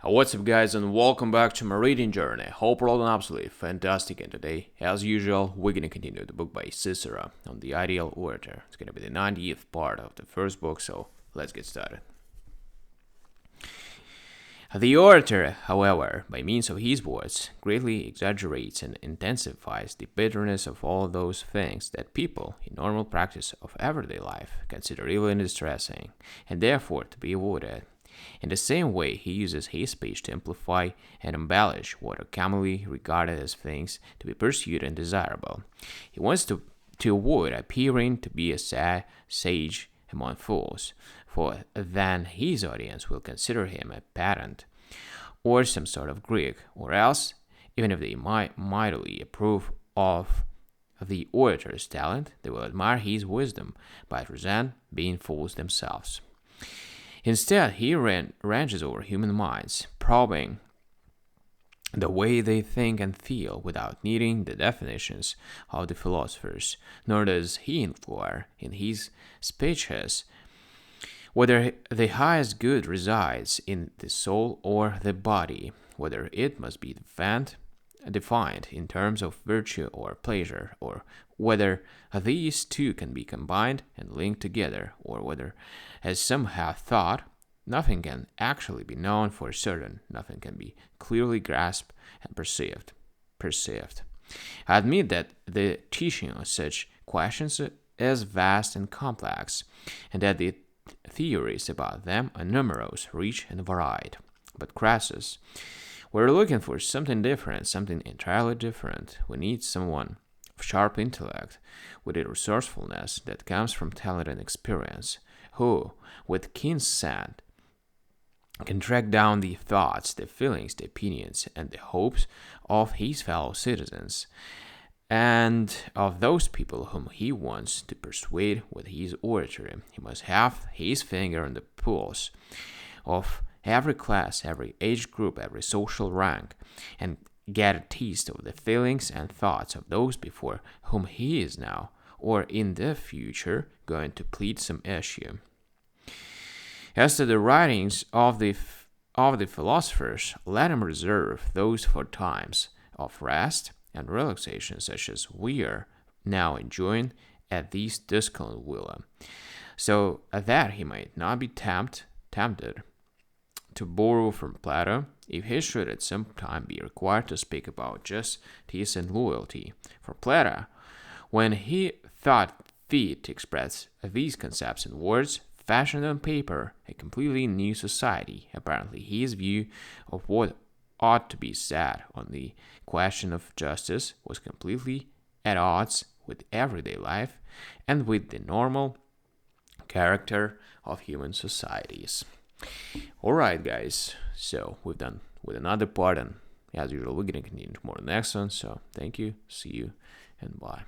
What's up, guys, and welcome back to my reading journey. Hope we're all doing absolutely fantastic. And today, as usual, we're gonna continue the book by Cicero on the ideal orator. It's gonna be the 90th part of the first book, so let's get started. The orator, however, by means of his words, greatly exaggerates and intensifies the bitterness of all those things that people, in normal practice of everyday life, consider evil and distressing, and therefore to be avoided. In the same way, he uses his speech to amplify and embellish what are commonly regarded as things to be pursued and desirable. He wants to avoid appearing to be a sage among fools, for then his audience will consider him a pedant or some sort of Greek, or else, even if they might mightily approve of the orator's talent, they will admire his wisdom, but resent being fools themselves. Instead, he ranges over human minds, probing the way they think and feel without needing the definitions of the philosophers, nor does he inquire in his speeches whether the highest good resides in the soul or the body, whether it must be defined in terms of virtue or pleasure, or whether these two can be combined and linked together, or whether, as some have thought, nothing can actually be known for certain, nothing can be clearly grasped and perceived. I admit that the teaching of such questions is vast and complex, and that the theories about them are numerous, rich, and varied. But Crassus, we're looking for something different, something entirely different. We need someone of sharp intellect, with a resourcefulness that comes from talent and experience, who, with keen scent, can track down the thoughts, the feelings, the opinions, and the hopes of his fellow citizens, and of those people whom he wants to persuade with his oratory. He must have his finger on the pulse of every class, every age group, every social rank, and get a taste of the feelings and thoughts of those before whom he is now, or in the future, going to plead some issue. As to the writings of the philosophers, let him reserve those for times of rest and relaxation, such as we are now enjoying at this discount villa, so that he might not be tempted to borrow from Plato, if he should at some time be required to speak about justice and loyalty. For Plato, when he thought fit to express these concepts in words, fashioned on paper a completely new society. Apparently, his view of what ought to be said on the question of justice was completely at odds with everyday life and with the normal character of human societies. Alright, guys, so we've done with another part, and as usual, we're going to continue tomorrow next one. So thank you, see you, and bye.